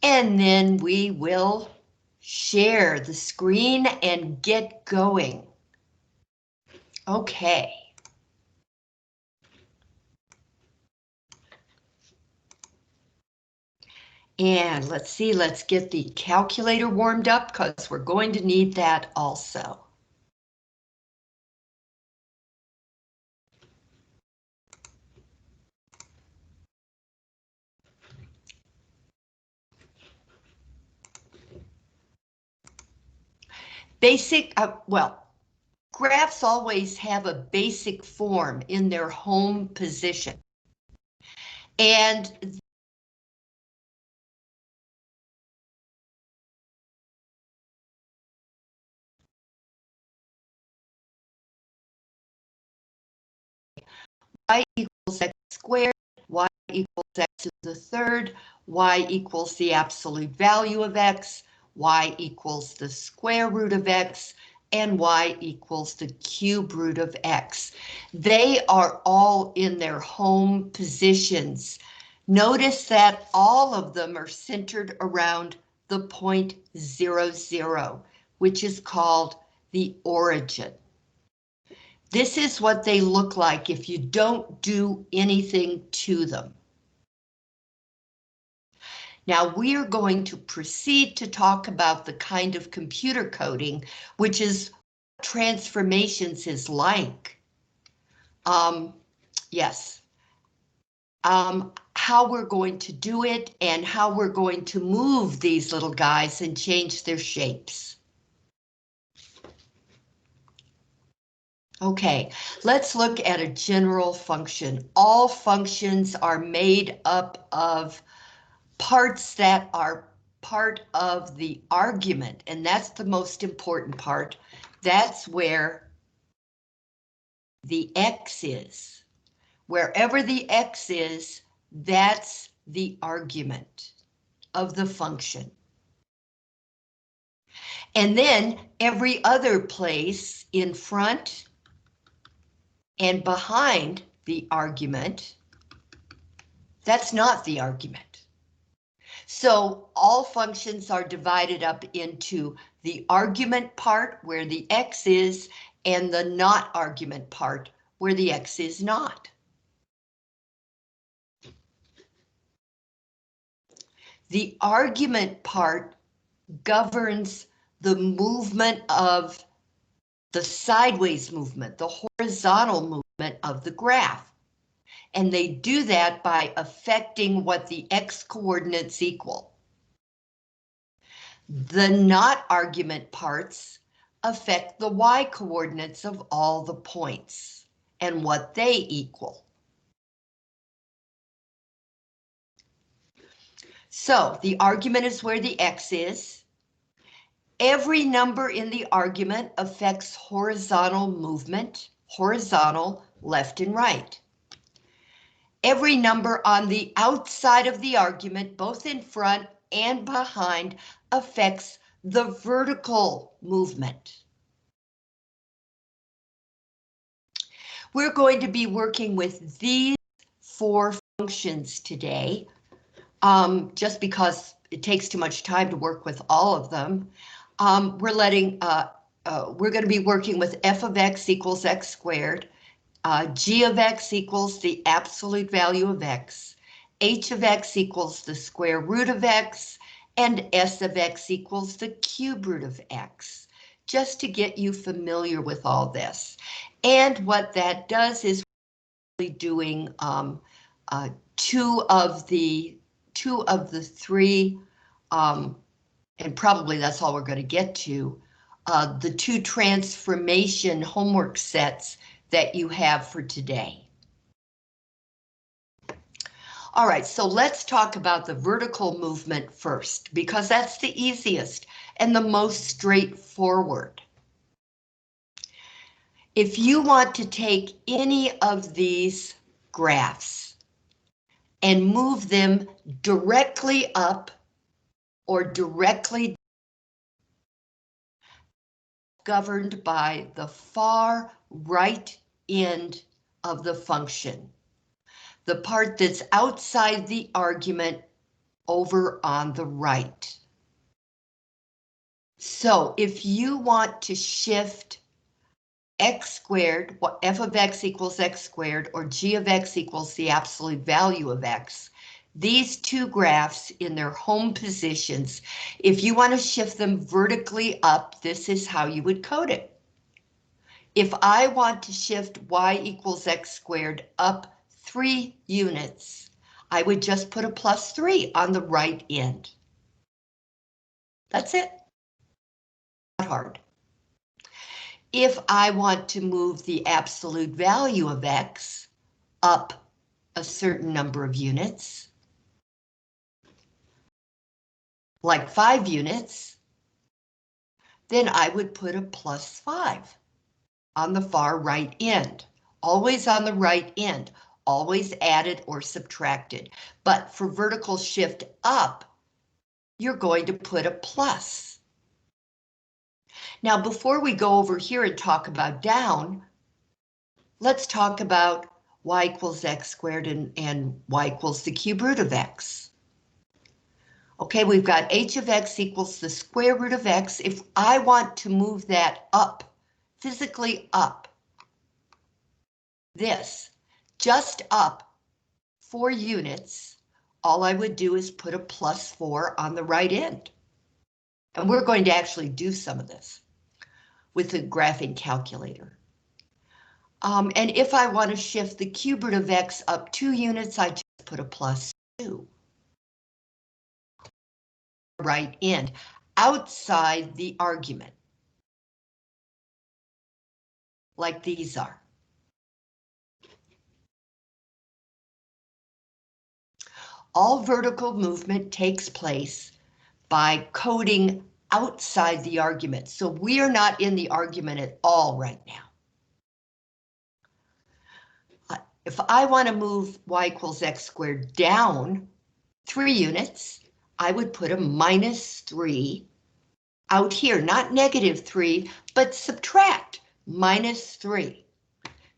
And then we will share the screen and get going. Okay. And let's see, let's get the calculator warmed up because we're going to need that also. Graphs always have a basic form in their home position. And y equals x squared, y equals x to the third, y equals the absolute value of x, y equals the square root of x, and y equals the cube root of x. They are all in their home positions. Notice that all of them are centered around the point 0, 0, which is called the origin. This is what they look like if you don't do anything to them. Now we are going to proceed to talk about the kind of computer coding, which is what transformations is like. Yes. How we're going to do it and how we're going to move these little guys and change their shapes. Okay, let's look at a general function. All functions are made up of parts that are part of the argument, and that's the most important part. That's where the x is. Wherever the x is, that's the argument of the function. And then every other place in front and behind the argument, that's not the argument. So all functions are divided up into the argument part where the x is and the not argument part where the x is not. The argument part governs the movement of the sideways movement, the horizontal movement of the graph. And they do that by affecting what the x coordinates equal. The not argument parts affect the y coordinates of all the points and what they equal. So the argument is where the x is. Every number in the argument affects horizontal movement, horizontal left and right. Every number on the outside of the argument, both in front and behind, affects the vertical movement. We're going to be working with these 4 functions today, just because it takes too much time to work with all of them. We're going to be working with f of x equals x squared, g of x equals the absolute value of x, h of x equals the square root of x, and s of x equals the cube root of x, just to get you familiar with all this. And what that does is really doing two of the 3, and probably that's all we're going to get to, the 2 transformation homework sets that you have for today. All right, so let's talk about the vertical movement first, because that's the easiest and the most straightforward. If you want to take any of these graphs and move them directly up or directly down, governed by the far right end of the function. The part that's outside the argument over on the right. So if you want to shift x squared, f of x equals x squared, or g of x equals the absolute value of x, these two graphs in their home positions, if you want to shift them vertically up, this is how you would code it. If I want to shift y equals x squared up 3 units, I would just put a +3 on the right end. That's it. Not hard. If I want to move the absolute value of x up a certain number of units, like 5 units, then I would put a +5 on the far right end. Always on the right end, always added or subtracted. But for vertical shift up, you're going to put a plus. Now, before we go over here and talk about down, let's talk about y equals x squared and y equals the cube root of x. Okay, we've got h of x equals the square root of x. If I want to move that up, physically up, this, just up 4 units, all I would do is put a +4 on the right end. And we're going to actually do some of this with the graphing calculator. And if I want to shift the cube root of x up 2 units, I just put a +2. Right end, outside the argument, like these are. All vertical movement takes place by coding outside the argument. So we are not in the argument at all right now. If I want to move y equals x squared down 3 units, I would put a -3 out here, not -3, but subtract -3.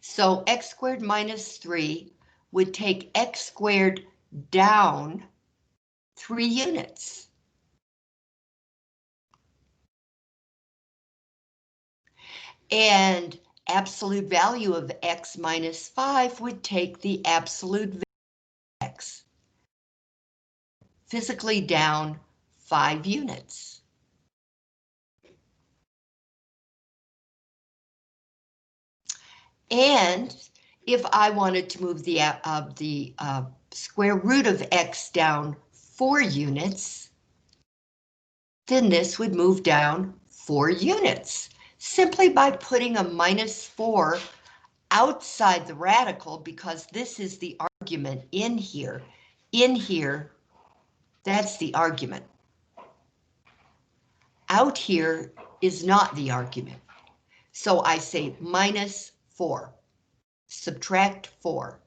So x squared -3 would take x squared down 3 units. And absolute value of x -5 would take the absolute value of x physically down 5 units. And if I wanted to move the square root of x down 4 units, then this would move down 4 units, simply by putting a -4 outside the radical, because this is the argument in here. In here, that's the argument. Out here is not the argument. So I say -4, subtract 4.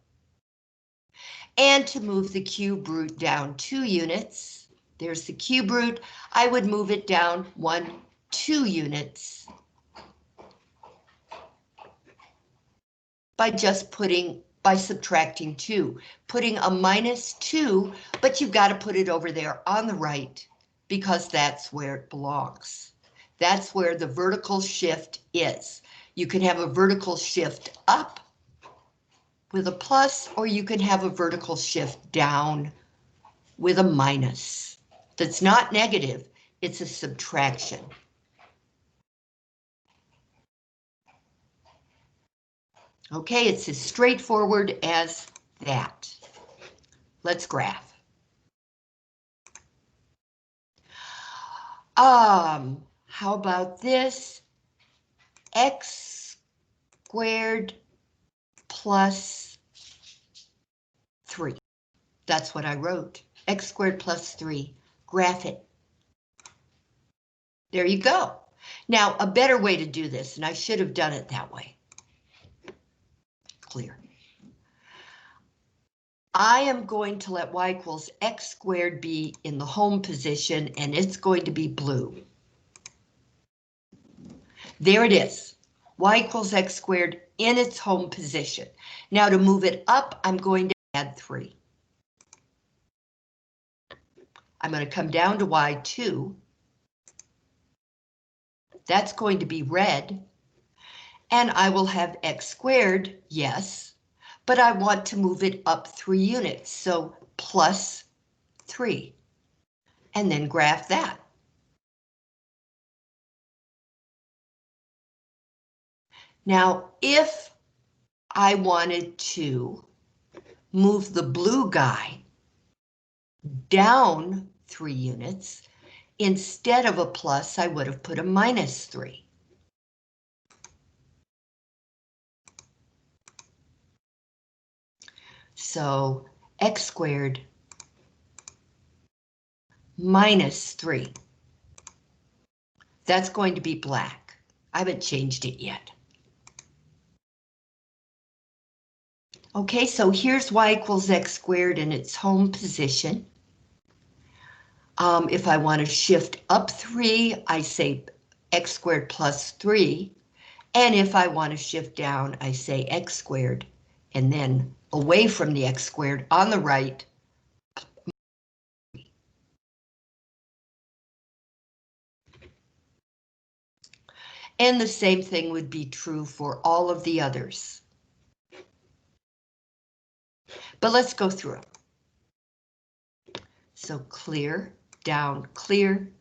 And to move the cube root down 2 units, there's the cube root, I would move it down 2 units by subtracting 2, putting a -2, but you've got to put it over there on the right because that's where it belongs. That's where the vertical shift is. You can have a vertical shift up with a plus, or you can have a vertical shift down with a minus. That's not negative, it's a subtraction. Okay, it's as straightforward as that. Let's graph. How about this? X squared plus 3. That's what I wrote. X squared plus 3. Graph it. There you go. Now, a better way to do this, and I should have done it that way. Clear. I am going to let y equals x squared be in the home position, and it's going to be blue. There it is. Y equals x squared in its home position. Now to move it up, I'm going to add 3. I'm going to come down to y2. That's going to be red. And I will have x squared, yes, but I want to move it up 3 units, so plus 3. And then graph that. Now, if I wanted to move the blue guy down 3 units, instead of a plus, I would have put a minus 3. So x squared minus 3. That's going to be black. I haven't changed it yet. Okay, so here's y equals x squared in its home position. If I want to shift up 3, I say x squared plus 3. And if I want to shift down, I say x squared. And then away from the x squared on the right. And the same thing would be true for all of the others. But let's go through them. So clear, down, clear,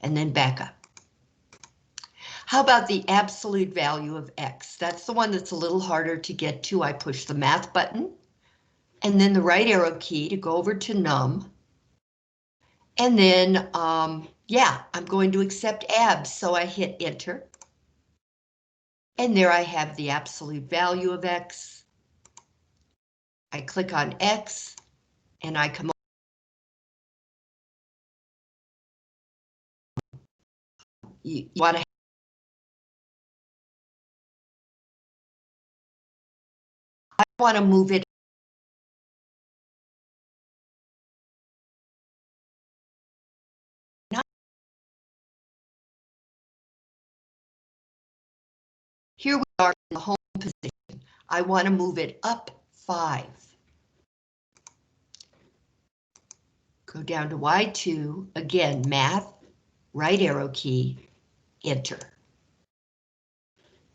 and then back up. How about the absolute value of x? That's the one that's a little harder to get to. I push the math button, and then the right arrow key to go over to num. And then, yeah, I'm going to accept abs, so I hit enter. And there I have the absolute value of x. I click on x, and I come you want to I want to move it. Here we are in the home position. I want to move it up 5. Go down to Y2, again, math, right arrow key, enter.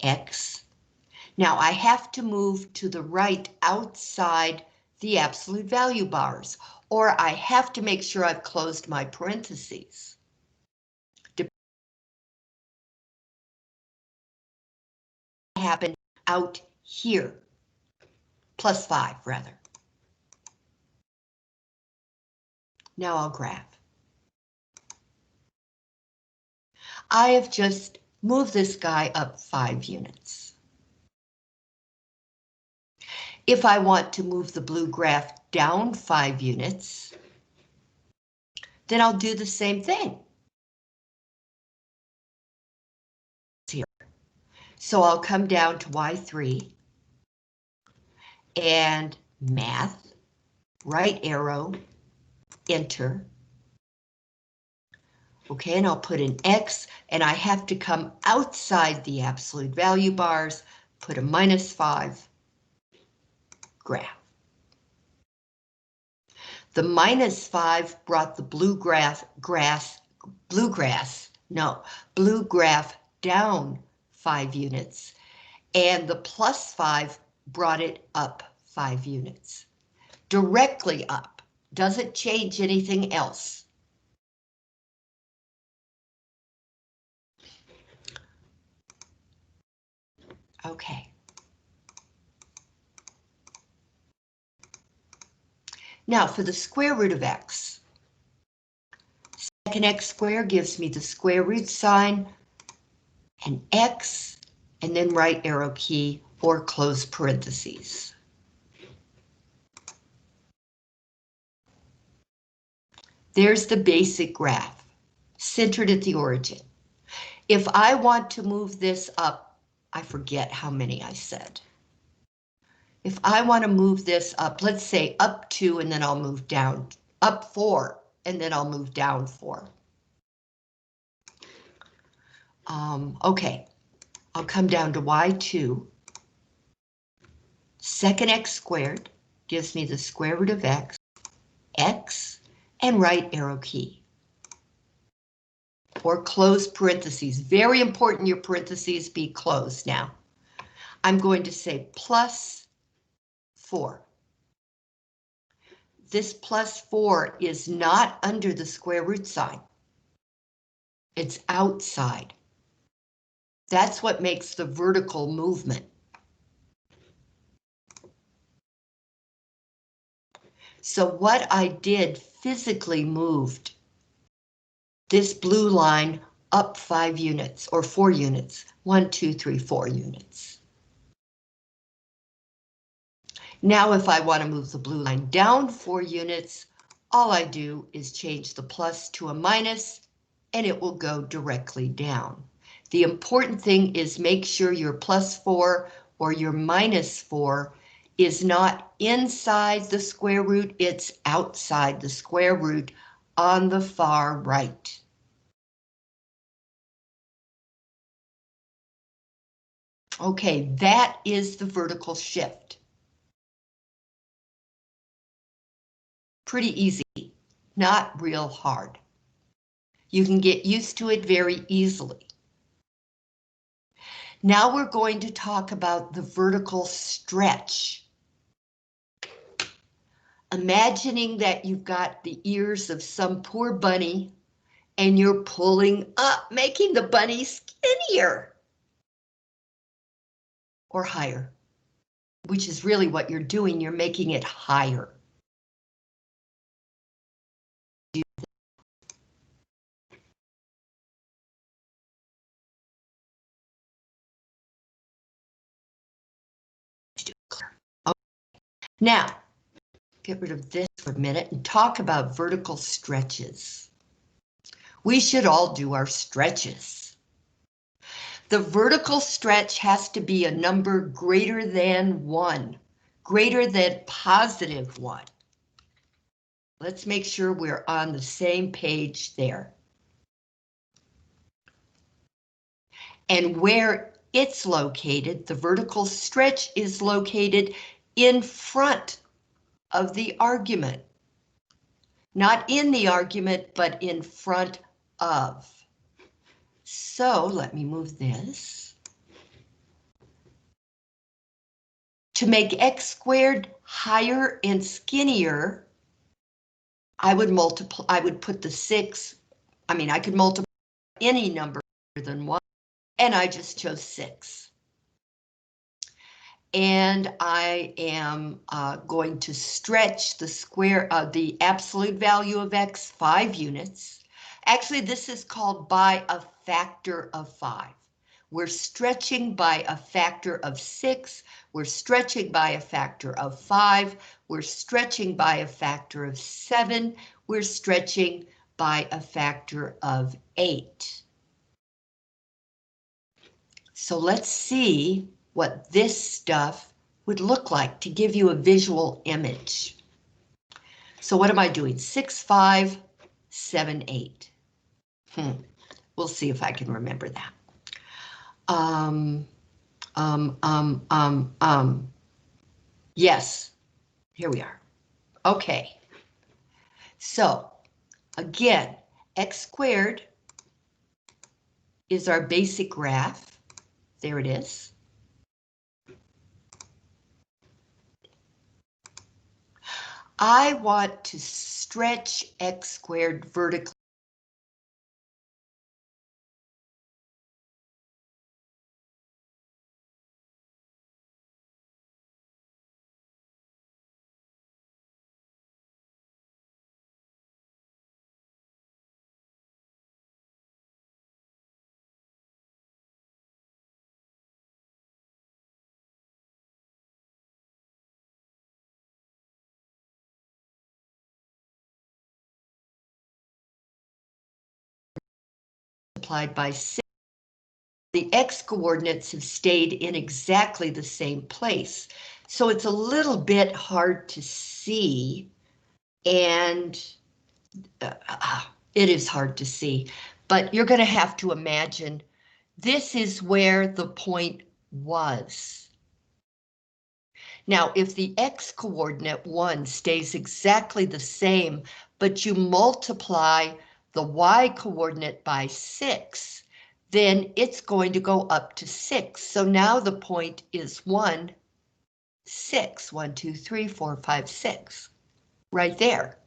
X. Now I have to move to the right outside the absolute value bars, or I have to make sure I've closed my parentheses. Happen out here, plus 5 rather. Now I'll graph. I have just moved this guy up 5 units. If I want to move the blue graph down 5 units, then I'll do the same thing. Here. So I'll come down to Y3 and math, right arrow, enter. Okay, and I'll put an X, and I have to come outside the absolute value bars, put a minus 5, graph. The minus 5 brought the blue graph down 5 units, and the plus 5 brought it up 5 units. Directly up, doesn't change anything else. Okay. Now for the square root of x. Second x squared gives me the square root sign, and x, and then right arrow key or close parentheses. There's the basic graph, centered at the origin. If I want to move this up, I forget how many I said. If I want to move this up, let's say up 2, and then I'll move down, up 4, and then I'll move down 4. Okay, I'll come down to Y2. Second x squared gives me the square root of x, and right arrow key. Or close parentheses. Very important your parentheses be closed now. I'm going to say plus 4. This plus 4 is not under the square root sign. It's outside. That's what makes the vertical movement. So what I did physically moved this blue line up 5 units or 4 units. 1, 2, 3, 4 units. Now if I want to move the blue line down 4 units, all I do is change the plus to a minus and it will go directly down. The important thing is make sure your plus 4 or your minus 4 is not inside the square root, it's outside the square root on the far right. Okay, that is the vertical shift. Pretty easy, not real hard. You can get used to it very easily. Now we're going to talk about the vertical stretch. Imagining that you've got the ears of some poor bunny and you're pulling up, making the bunny skinnier or higher, which is really what you're doing. You're making it higher. Now, get rid of this for a minute and talk about vertical stretches. We should all do our stretches. The vertical stretch has to be a number greater than 1, greater than positive 1. Let's make sure we're on the same page there. And where it's located, the vertical stretch is located in front of the argument. Not in the argument, but in front of. So let me move this. To make x squared higher and skinnier, I would put the 6, I could multiply any number greater than 1, and I just chose 6. And I am going to stretch the the absolute value of x 5 units. Actually, this is called by a factor of 5. We're stretching by a factor of 6. We're stretching by a factor of 5. We're stretching by a factor of 7. We're stretching by a factor of 8. So let's see what this stuff would look like to give you a visual image. So what am I doing? 6, 5, 7, 8. We'll see if I can remember that. Yes, here we are. Okay. So again, x squared is our basic graph. There it is. I want to stretch x squared vertically. Multiplied by 6. The x coordinates have stayed in exactly the same place. So it's a little bit hard to see, and it is hard to see, but you're going to have to imagine this is where the point was. Now, if the x-coordinate 1 stays exactly the same, but you multiply the y-coordinate by 6, then it's going to go up to 6. So now the point is 1, 6. 1, 2, 3, 4, 5, 6. Right there.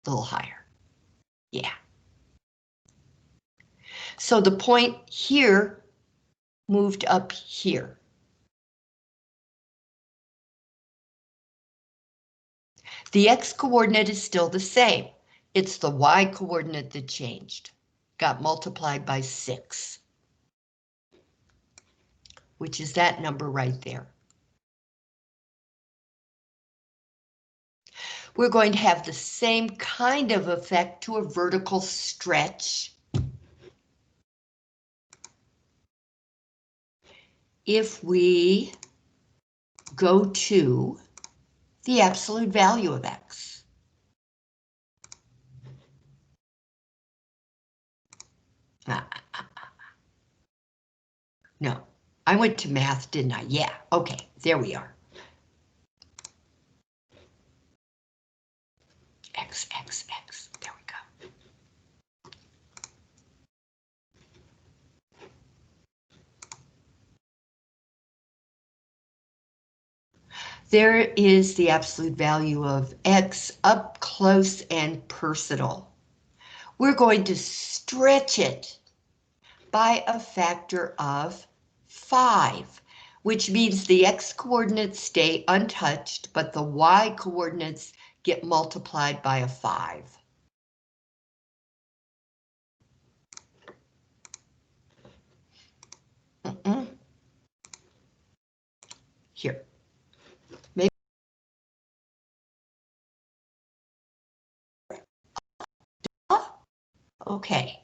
A little higher. Yeah. So the point here moved up here. The x-coordinate is still the same. It's the y-coordinate that changed. Got multiplied by 6. Which is that number right there. We're going to have the same kind of effect to a vertical stretch if we go to the absolute value of x. No, I went to math, didn't I? Yeah, okay, there we are. X, X, X, there we go. There is the absolute value of x up close and personal. We're going to stretch it by a factor of 5, which means the x-coordinates stay untouched, but the y-coordinates get multiplied by a 5. Here. Maybe. Okay.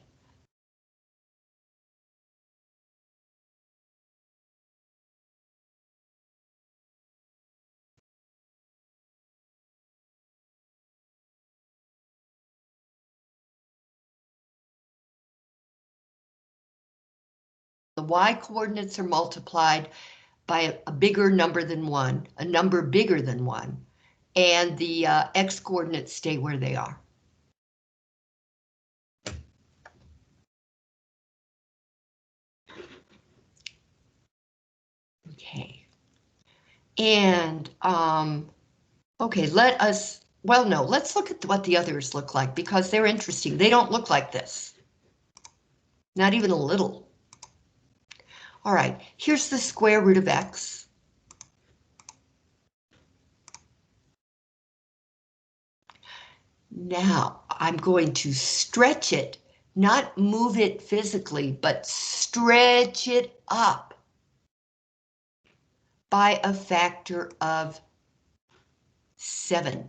The y-coordinates are multiplied by a bigger number than 1, a number bigger than 1, and the x-coordinates stay where they are. Okay. And, okay, let's look at what the others look like because they're interesting. They don't look like this. Not even a little. All right, here's the square root of x. Now, I'm going to stretch it, not move it physically, but stretch it up by a factor of 7.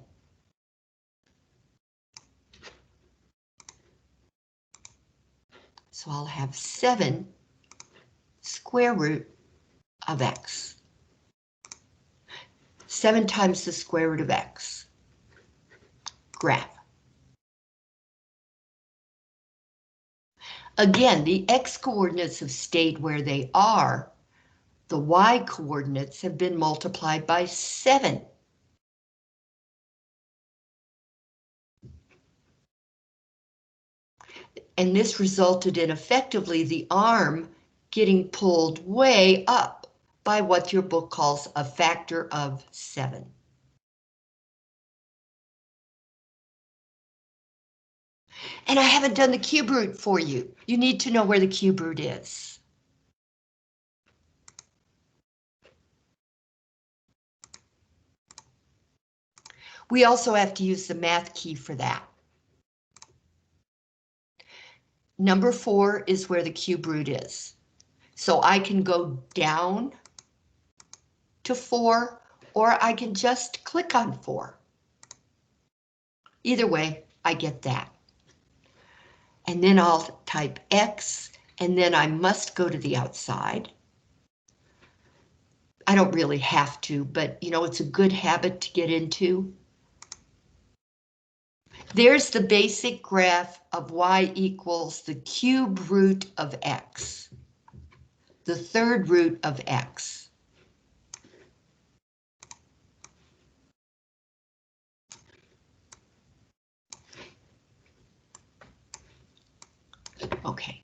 So I'll have 7 square root of x. 7 times the square root of x. Graph. Again, the x-coordinates have stayed where they are. The y-coordinates have been multiplied by 7. And this resulted in effectively the arm getting pulled way up by what your book calls a factor of 7. And I haven't done the cube root for you. You need to know where the cube root is. We also have to use the math key for that. Number 4 is where the cube root is. So I can go down to 4, or I can just click on 4. Either way, I get that. And then I'll type X, and then I must go to the outside. I don't really have to, but you know, it's a good habit to get into. There's the basic graph of y equals the cube root of x, the third root of x. Okay.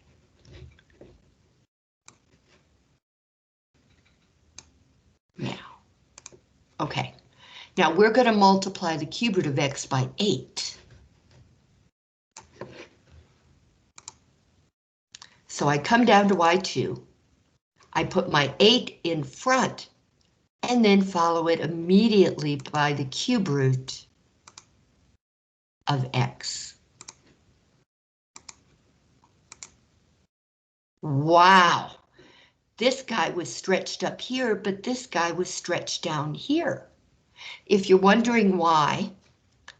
Now, okay. Now we're going to multiply the cube root of x by 8. So I come down to y2. I put my 8 in front and then follow it immediately by the cube root of x. Wow. This guy was stretched up here, but this guy was stretched down here. If you're wondering why,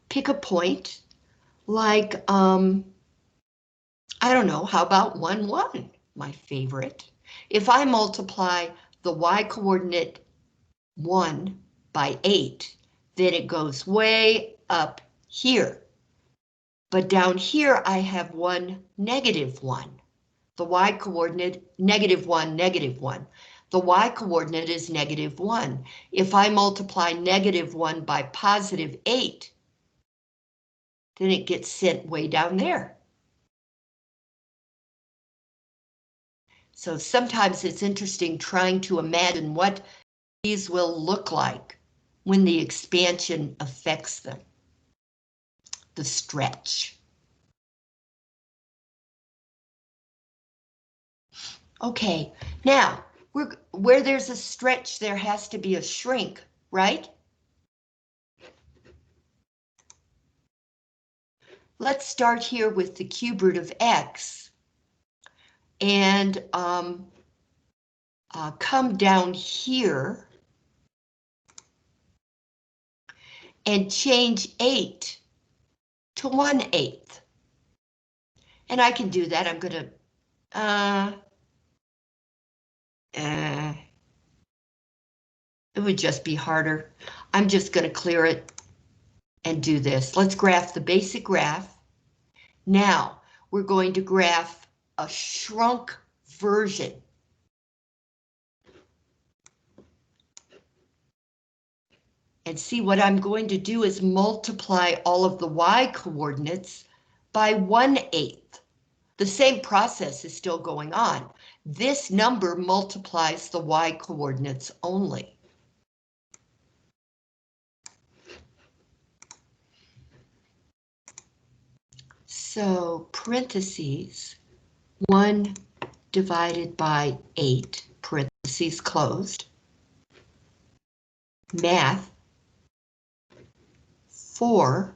pick a point like, I don't know, how about 1, 1, my favorite. If I multiply the y coordinate 1 by 8, then it goes way up here. But down here I have 1, negative 1. The y coordinate, negative 1, negative 1. The y coordinate is negative 1. If I multiply negative 1 by positive 8, then it gets sent way down there. So sometimes it's interesting trying to imagine what these will look like when the expansion affects them. The stretch. Okay, now, where there's a stretch, there has to be a shrink, right? Let's start here with the cube root of x and come down here and change 8 to 1/8. And I can do that. I'm going to it would just be harder. I'm just going to clear it and do this. Let's graph the basic graph. Now we're going to graph a shrunk version. And see, what I'm going to do is multiply all of the y coordinates by 1/8. The same process is still going on. This number multiplies the y coordinates only. So parentheses, 1 divided by 8, parentheses closed, math, 4,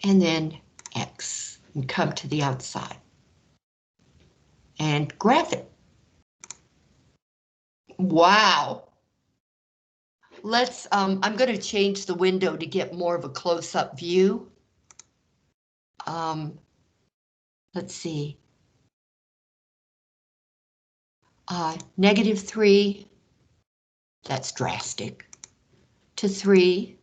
and then x, and come to the outside and graph it. Wow. Let's, I'm going to change the window to get more of a close-up view. Let's see. -3, that's drastic, to 3,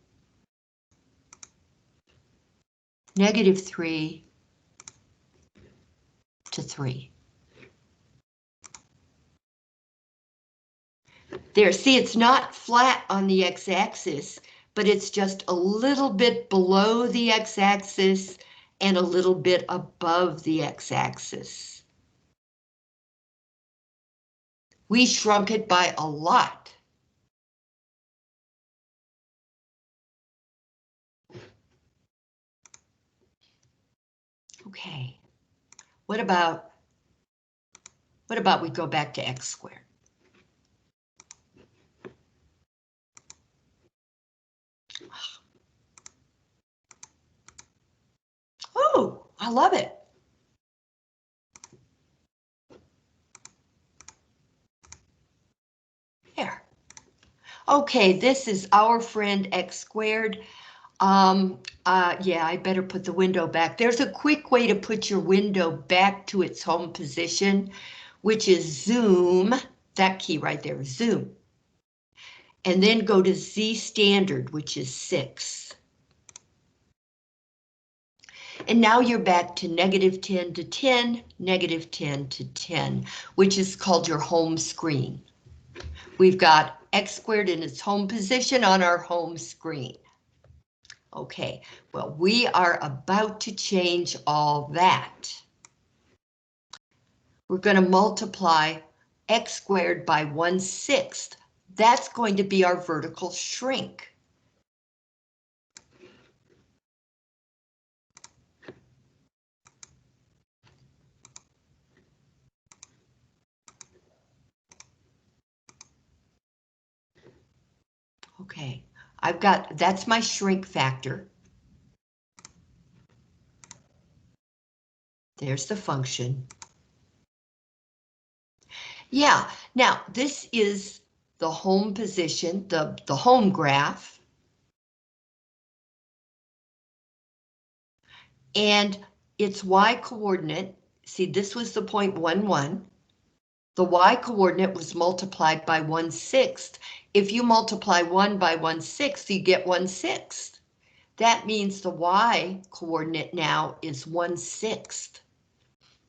-3 to 3. There, see, it's not flat on the x-axis, but it's just a little bit below the x-axis and a little bit above the x-axis. We shrunk it by a lot. Okay, what about we go back to x squared? Oh, I love it. There. Okay, this is our friend x squared. Yeah, I better put the window back. There's a quick way to put your window back to its home position, which is zoom, that key right there, zoom. And then go to Z standard, which is 6. And now you're back to -10 to 10, -10 to 10, which is called your home screen. We've got x squared in its home position on our home screen. Okay, well, we are about to change all that. We're going to multiply x squared by 1/6. That's going to be our vertical shrink. Okay, that's my shrink factor. There's the function. Yeah, now this is the home position, the home graph. And its y-coordinate, see this was the point 1, 1. The y-coordinate was multiplied by 1/6. If you multiply 1 by 1/6, you get 1/6. That means the y-coordinate now is 1/6,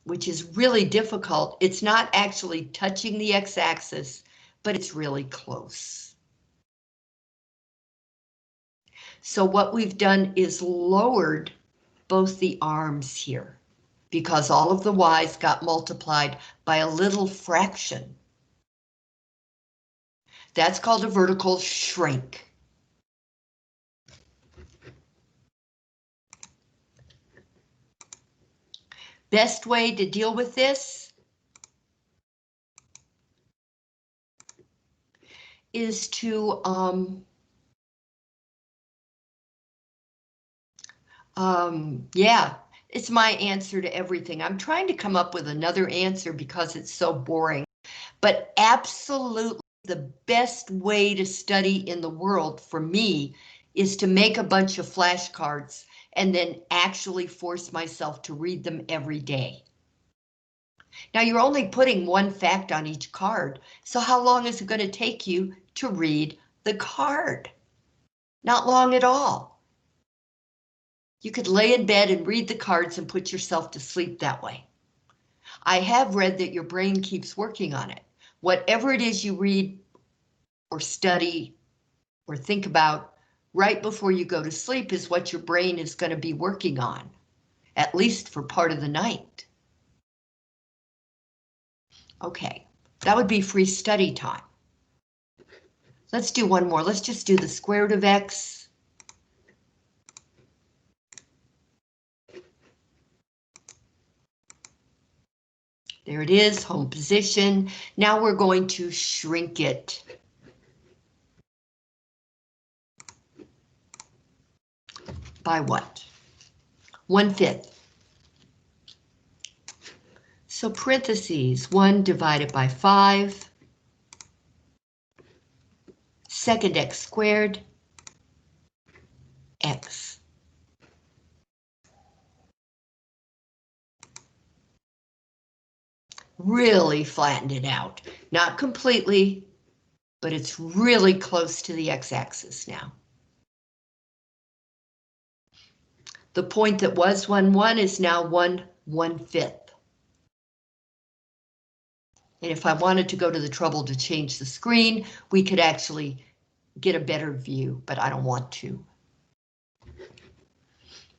which is really difficult. It's not actually touching the x-axis, but it's really close. So what we've done is lowered both the arms here, because all of the y's got multiplied by a little fraction. That's called a vertical shrink. Best way to deal with this is to yeah, it's my answer to everything. I'm trying to come up with another answer because it's so boring, but absolutely the best way to study in the world for me is to make a bunch of flashcards and then actually force myself to read them every day. Now you're only putting one fact on each card, so how long is it going to take you to read the card? Not long at all. You could lay in bed and read the cards and put yourself to sleep that way. I have read that your brain keeps working on it. Whatever it is you read or study or think about right before you go to sleep is what your brain is going to be working on, at least for part of the night. Okay, that would be free study time. Let's do one more. Let's just do the square root of x. There it is, home position. Now we're going to shrink it. By what? 1/5. So parentheses, 1 divided by 5. Second x squared, x. Really flattened it out. Not completely, but it's really close to the x-axis now. The point that was 1, 1 is now 1, 1/5. And if I wanted to go to the trouble to change the screen, we could actually get a better view, but I don't want to.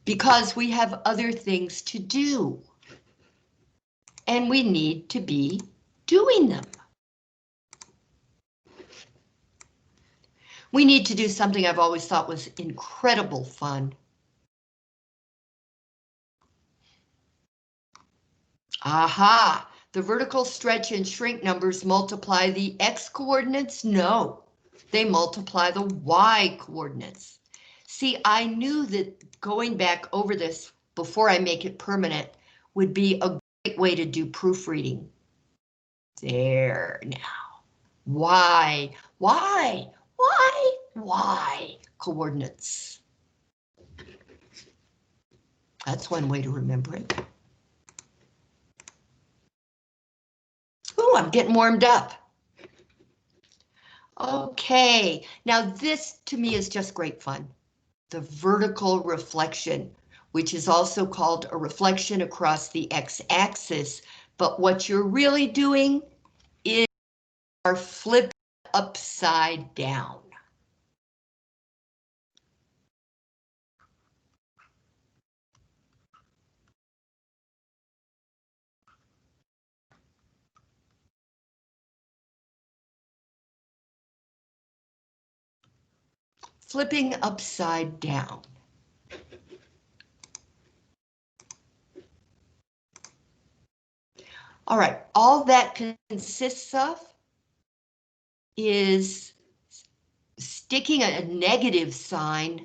Because we have other things to do. And we need to be doing them. We need to do something I've always thought was incredible fun. Aha! The vertical stretch and shrink numbers multiply the x coordinates? No, they multiply the y coordinates. See, I knew that going back over this before I make it permanent would be a great way to do proofreading. There now. Y coordinates. That's one way to remember it. Ooh, I'm getting warmed up. Okay, now this to me is just great fun. The vertical reflection, which is also called a reflection across the x-axis, but what you're really doing is are flipped upside down. flipping upside down. All right, all that consists of is sticking a negative sign,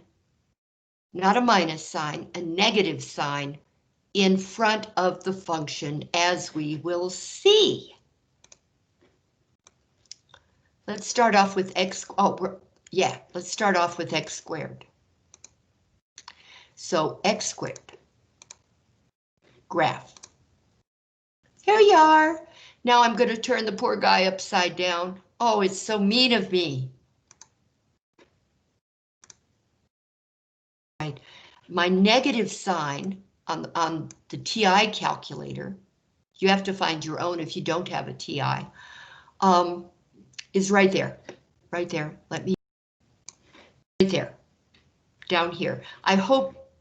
not a minus sign, a negative sign in front of the function, as we will see. Let's start off with x. Oh, yeah, let's start off with x squared. So x squared, graph. Here you are. Now I'm going to turn the poor guy upside down. Oh, it's so mean of me. Right. My negative sign on the TI calculator, you have to find your own if you don't have a TI, is right there. Right there. Right there. Down here. I hope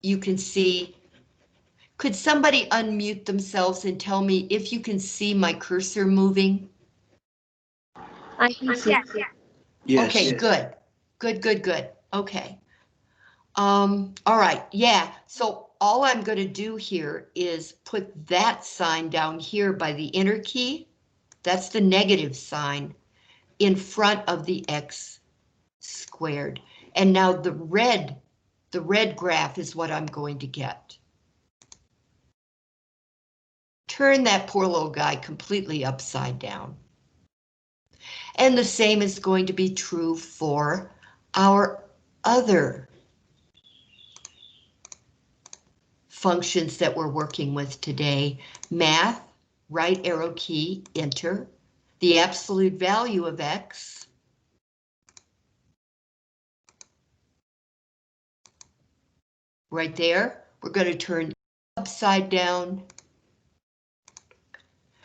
you can see. Could somebody unmute themselves and tell me if you can see my cursor moving? I can see. Yes. Okay, good. Good. Okay. All right, yeah. So all I'm going to do here is put that sign down here by the enter key. That's the negative sign in front of the x squared. And now the red graph is what I'm going to get. Turn that poor little guy completely upside down. And the same is going to be true for our other functions that we're working with today. Math, right arrow key, enter. The absolute value of x. Right there, we're going to turn upside down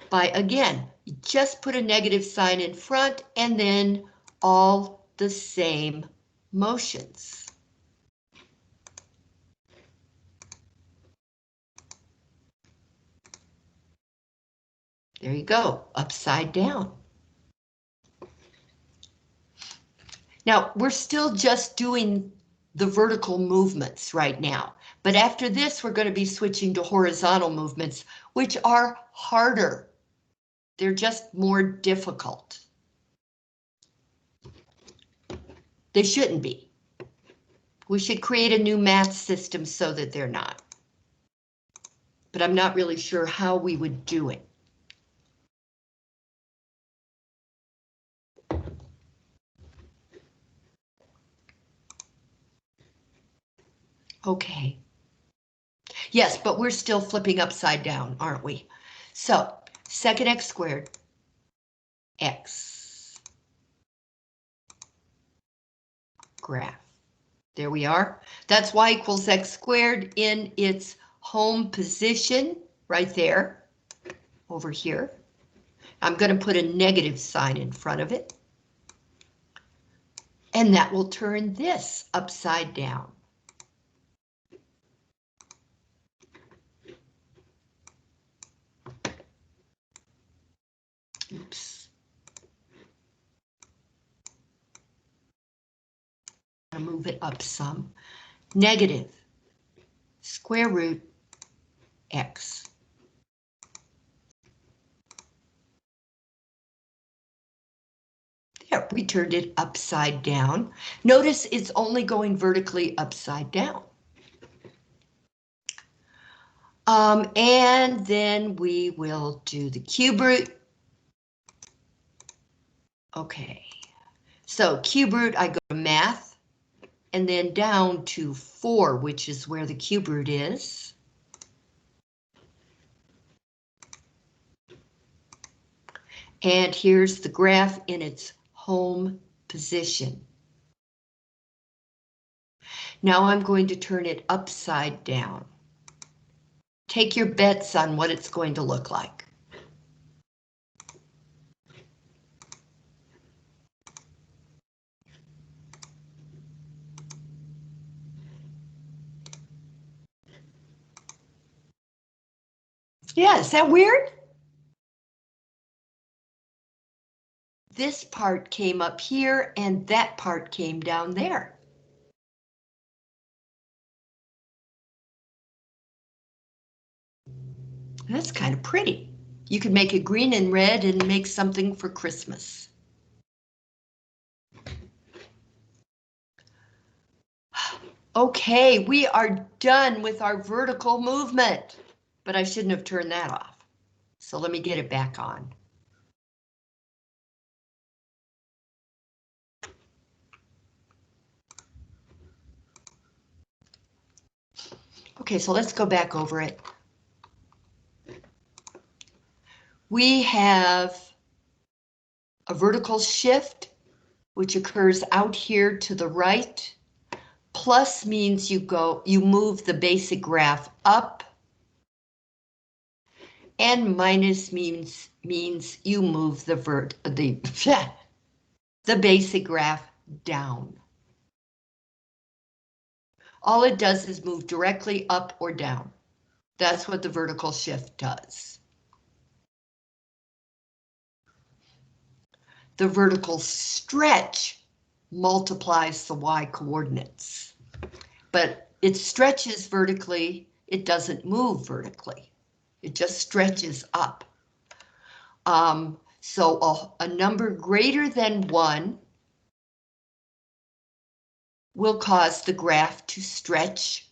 by, again, just put a negative sign in front and then all the same motions. There you go, upside down. Now, we're still just doing the vertical movements right now, but after this, we're going to be switching to horizontal movements, which are harder. They're just more difficult. They shouldn't be. We should create a new math system so that they're not. But I'm not really sure how we would do it. Okay. Yes, but we're still flipping upside down, aren't we? So, second x squared, x. Graph. There we are. That's y equals x squared in its home position, right there, over here. I'm going to put a negative sign in front of it. And that will turn this upside down. Oops. I'll move it up some. Negative square root x. There, we turned it upside down. Notice it's only going vertically upside down. And then we will do the cube root. Okay, so cube root, I go to math, and then down to 4, which is where the cube root is. And here's the graph in its home position. Now I'm going to turn it upside down. Take your bets on what it's going to look like. Yeah, is that weird? This part came up here and that part came down there. That's kind of pretty. You could make it green and red and make something for Christmas. Okay, we are done with our vertical movement, but I shouldn't have turned that off. So let me get it back on. Okay, so let's go back over it. We have a vertical shift, which occurs out here to the right. Plus means you move the basic graph up. And minus means you move the the basic graph down. All it does is move directly up or down. That's what the vertical shift does. The vertical stretch multiplies the y coordinates, but it stretches vertically, it doesn't move vertically. It just stretches up. So a number greater than 1 will cause the graph to stretch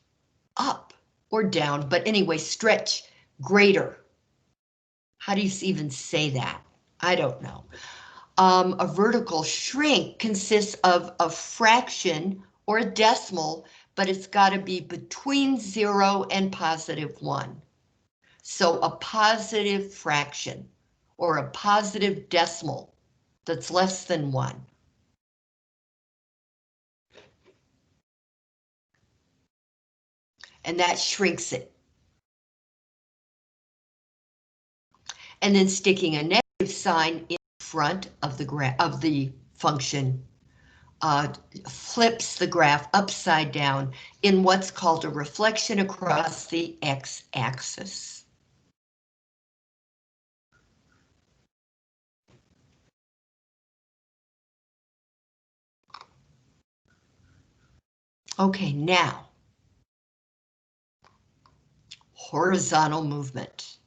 up or down, but anyway, stretch greater. How do you even say that? I don't know. A vertical shrink consists of a fraction or a decimal, but it's got to be between 0 and +1. So a positive fraction or a positive decimal that's less than 1. And that shrinks it. And then sticking a negative sign in front of the function flips the graph upside down in what's called a reflection across the x-axis. Okay, now, horizontal movement.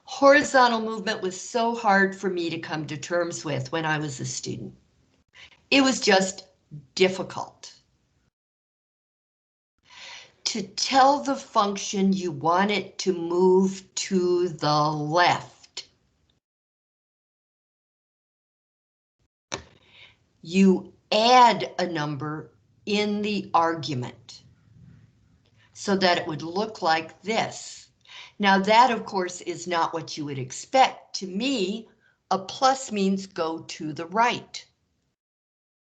Horizontal movement was so hard for me to come to terms with when I was a student. It was just difficult. To tell the function you want it to move to the left, you add a number in the argument so that it would look like this. Now that, of course, is not what you would expect. To me, a plus means go to the right.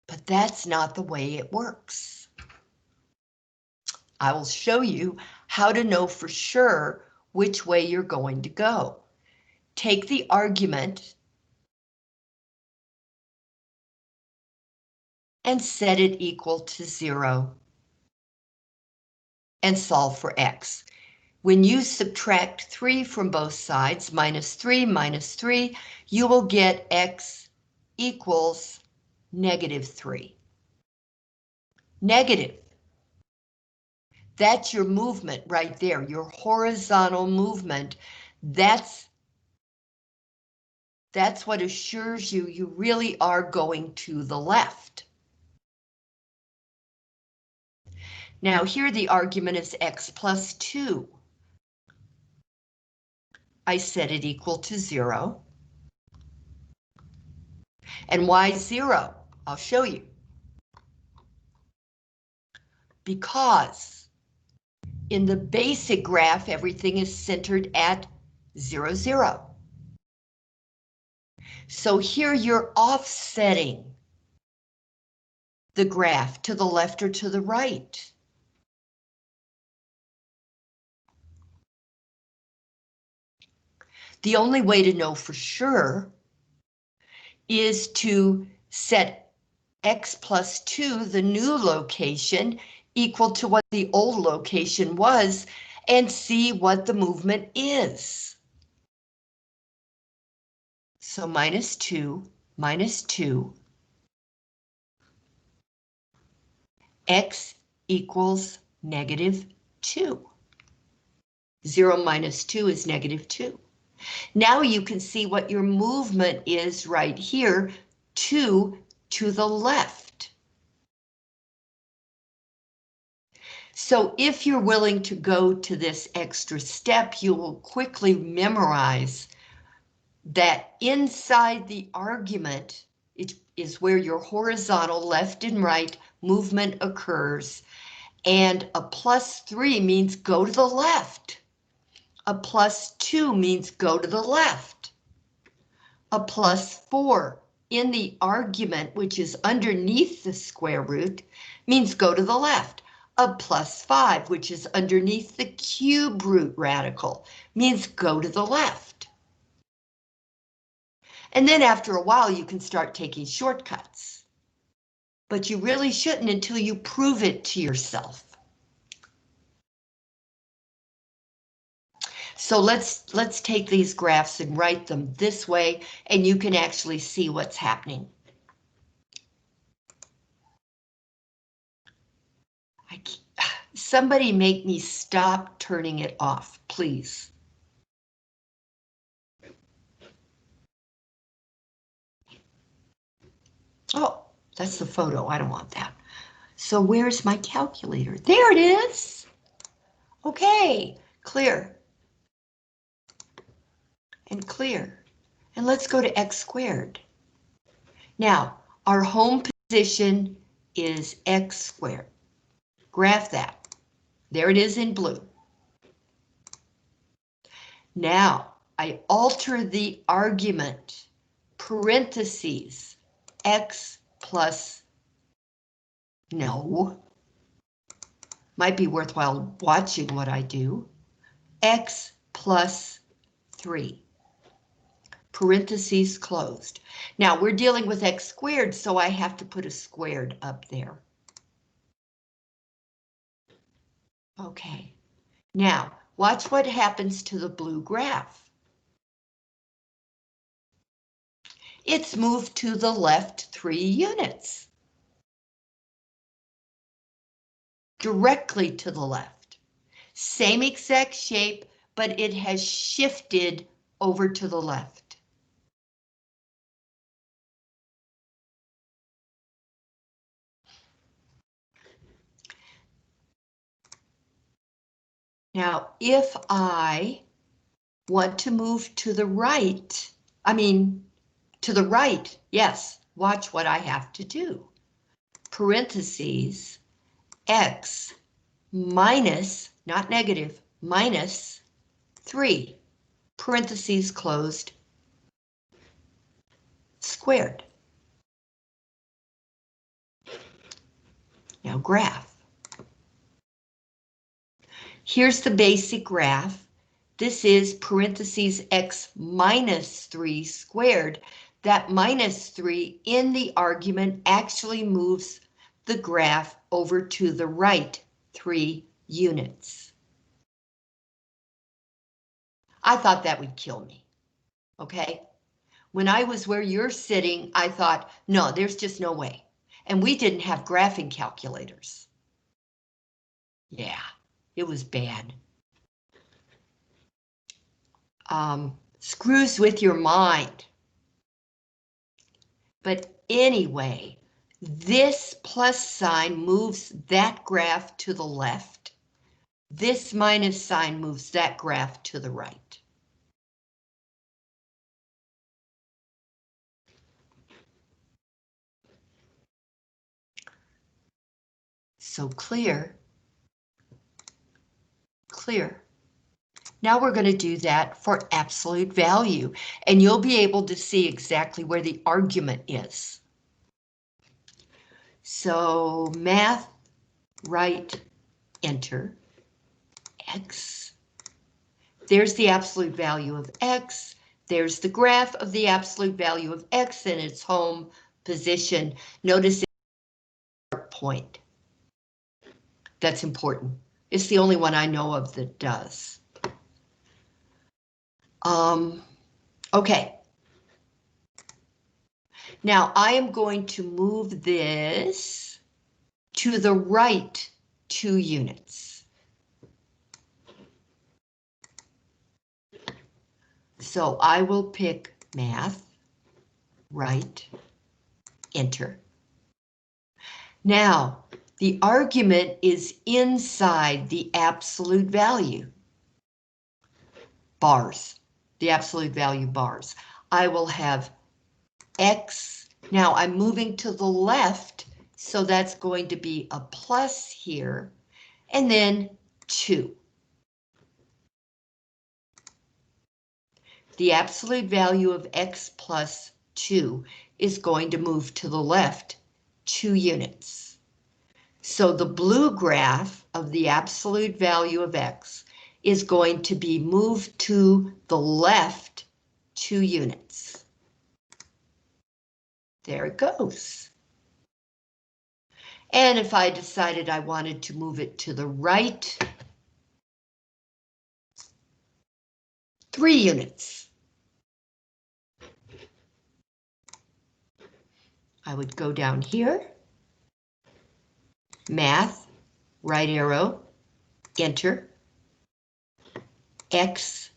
But that's not the way it works. I will show you how to know for sure which way you're going to go. Take the argument and set it equal to 0 and solve for x. When you subtract 3 from both sides, -3, you will get x equals -3. Negative. That's your movement right there, your horizontal movement. That's what assures you you really are going to the left. Now here the argument is x plus 2. I set it equal to 0. And why 0? I'll show you. Because in the basic graph, everything is centered at 0, 0. So here you're offsetting the graph to the left or to the right. The only way to know for sure is to set x plus 2, the new location, equal to what the old location was, and see what the movement is. So -2, -2, x equals -2. 0 minus 2 is -2. Now you can see what your movement is right here, 2 to the left. So if you're willing to go to this extra step, you will quickly memorize that inside the argument, it is where your horizontal left and right movement occurs, and a +3 means go to the left. A +2 means go to the left. A +4 in the argument, which is underneath the square root, means go to the left. A +5, which is underneath the cube root radical, means go to the left. And then after a while, you can start taking shortcuts. But you really shouldn't until you prove it to yourself. So let's take these graphs and write them this way, and you can actually see what's happening. Somebody make me stop turning it off, please. Oh, that's the photo. I don't want that. So where's my calculator? There it is. Okay, clear. And clear. And let's go to x squared. Now, our home position is x squared. Graph that. There it is in blue. Now, I alter the argument, parentheses, x plus, no, might be worthwhile watching what I do, x plus 3. Parentheses closed. Now we're dealing with x squared, so I have to put a squared up there. Okay, now watch what happens to the blue graph. It's moved to the left 3 units. Directly to the left. Same exact shape, but it has shifted over to the left. Now, if I want to move to the right, to the right, yes, watch what I have to do. Parentheses, x minus, not negative, minus 3, parentheses closed, squared. Now graph. Here's the basic graph. This is parentheses x minus 3 squared. That minus 3 in the argument actually moves the graph over to the right 3 units. I thought that would kill me, okay? When I was where you're sitting, I thought, no, there's just no way. And we didn't have graphing calculators. Yeah, it was bad. Screws with your mind. But anyway, this plus sign moves that graph to the left. This minus sign moves that graph to the right. So clear. Clear. Now we're going to do that for absolute value, and you'll be able to see exactly where the argument is. So math, right, enter, x. There's the absolute value of x. There's the graph of the absolute value of x in its home position. Notice the point. That's important. It's the only one I know of that does. Okay. Now I am going to move this to the right 2 units. So I will pick math, right, enter. Now, the argument is inside the absolute value bars, the absolute value bars. I will have X. Now I'm moving to the left, so that's going to be a plus here, and then 2. The absolute value of X plus 2 is going to move to the left 2 units. So the blue graph of the absolute value of X is going to be moved to the left 2 units. There it goes. And if I decided I wanted to move it to the right, 3 units. I would go down here, math, right arrow, enter, X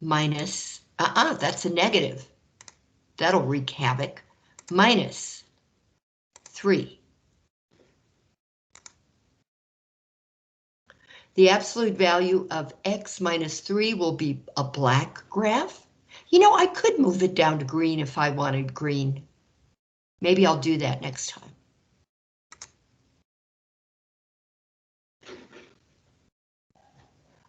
minus, that's a negative. That'll wreak havoc, minus 3. The absolute value of X minus 3 will be a black graph. You know, I could move it down to green if I wanted green. Maybe I'll do that next time.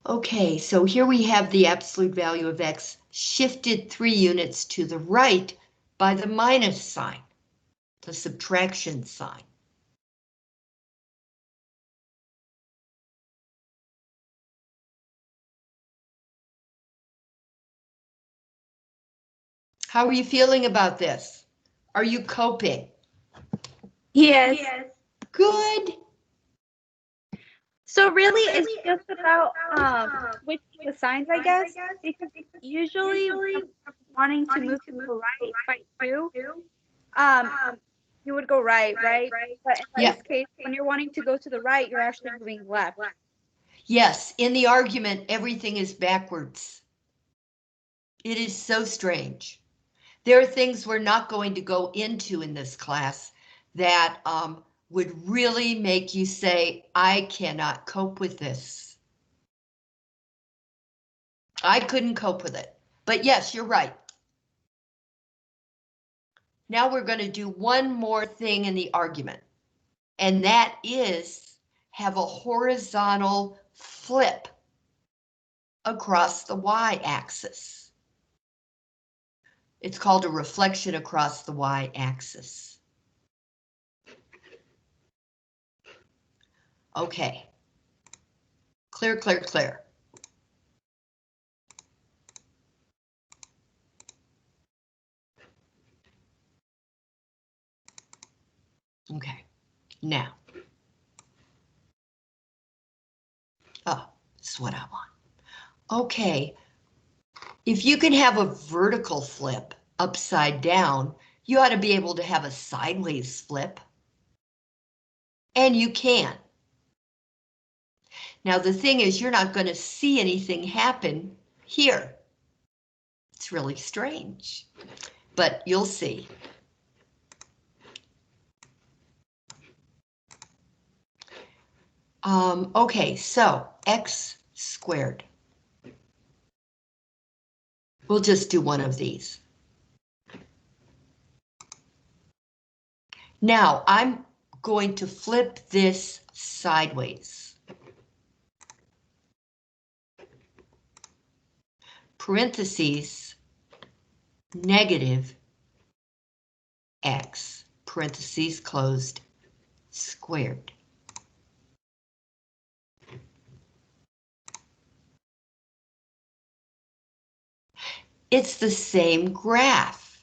Okay, so here we have the absolute value of X shifted 3 units to the right by the minus sign, the subtraction sign. How are you feeling about this? Are you coping? Yes. Good. So really, it's just about switching the signs, I guess, because usually wanting to move to the right by 2, um, you would go right, right? But in Yeah. this case, when you're wanting to go to the right, you're actually moving left. Yes, in the argument, everything is backwards. It is so strange. There are things we're not going to go into in this class that would really make you say, I cannot cope with this. I couldn't cope with it. But yes, you're right. Now we're going to do one more thing in the argument, and that is have a horizontal flip across the y-axis. It's called a reflection across the y-axis. Okay. Clear, clear, clear. Okay, now. Oh, this is what I want. Okay, if you can have a vertical flip upside down, you ought to be able to have a sideways flip. And you can. Now the thing is, you're not going to see anything happen here. It's really strange, but you'll see. Okay, so x squared. We'll just do one of these. Now I'm going to flip this sideways. Parentheses, negative x, parentheses closed, squared. It's the same graph.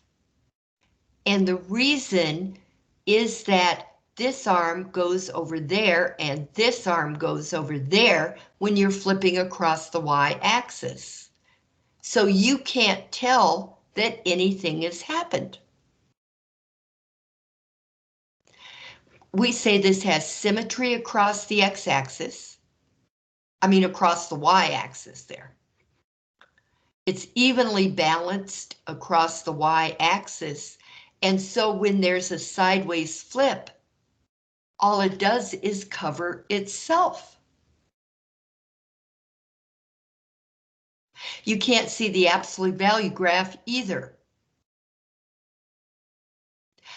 And the reason is that this arm goes over there and this arm goes over there when you're flipping across the y-axis. So you can't tell that anything has happened. We say this has symmetry across the x-axis. I mean across the y-axis there. It's evenly balanced across the y-axis, and so when there's a sideways flip, all it does is cover itself. You can't see the absolute value graph either.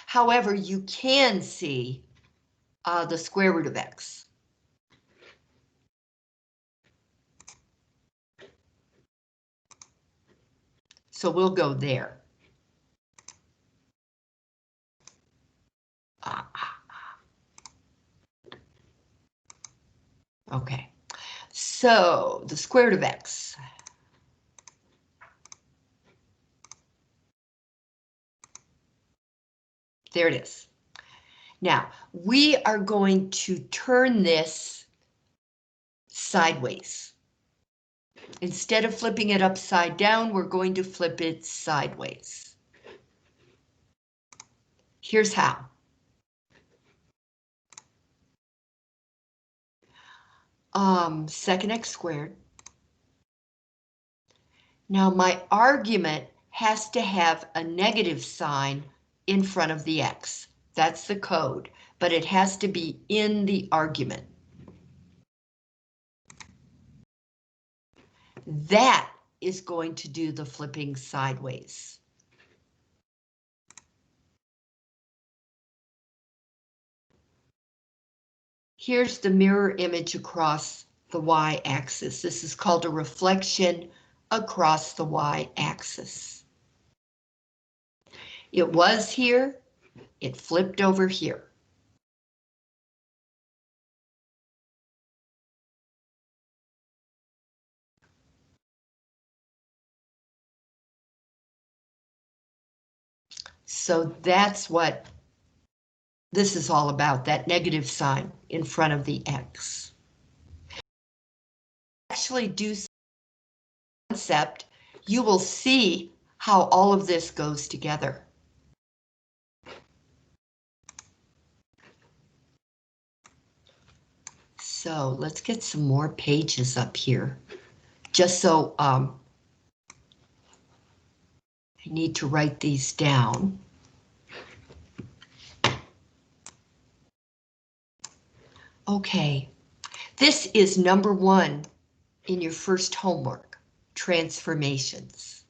However, you can see the square root of x. So we'll go there. Okay, so the square root of x. There it is. Now, we are going to turn this sideways. Instead of flipping it upside down, we're going to flip it sideways. Here's how. Second x squared. Now my argument has to have a negative sign in front of the x. That's the code, but it has to be in the argument. That is going to do the flipping sideways. Here's the mirror image across the y-axis. This is called a reflection across the y-axis. It was here, it flipped over here. So that's what this is all about, that negative sign in front of the x. Actually do some concept, you will see how all of this goes together. So let's get some more pages up here, just so I need to write these down. Okay, this is number 1 in your first homework, transformations.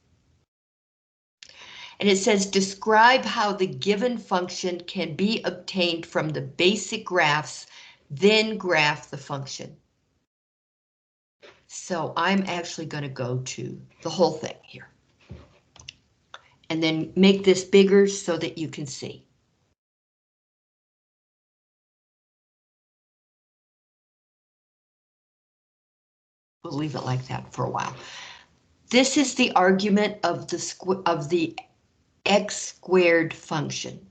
And it says, describe how the given function can be obtained from the basic graphs, then graph the function. So I'm actually going to go to the whole thing here. And then make this bigger so that you can see. We'll leave it like that for a while. This is the argument of the x squared function.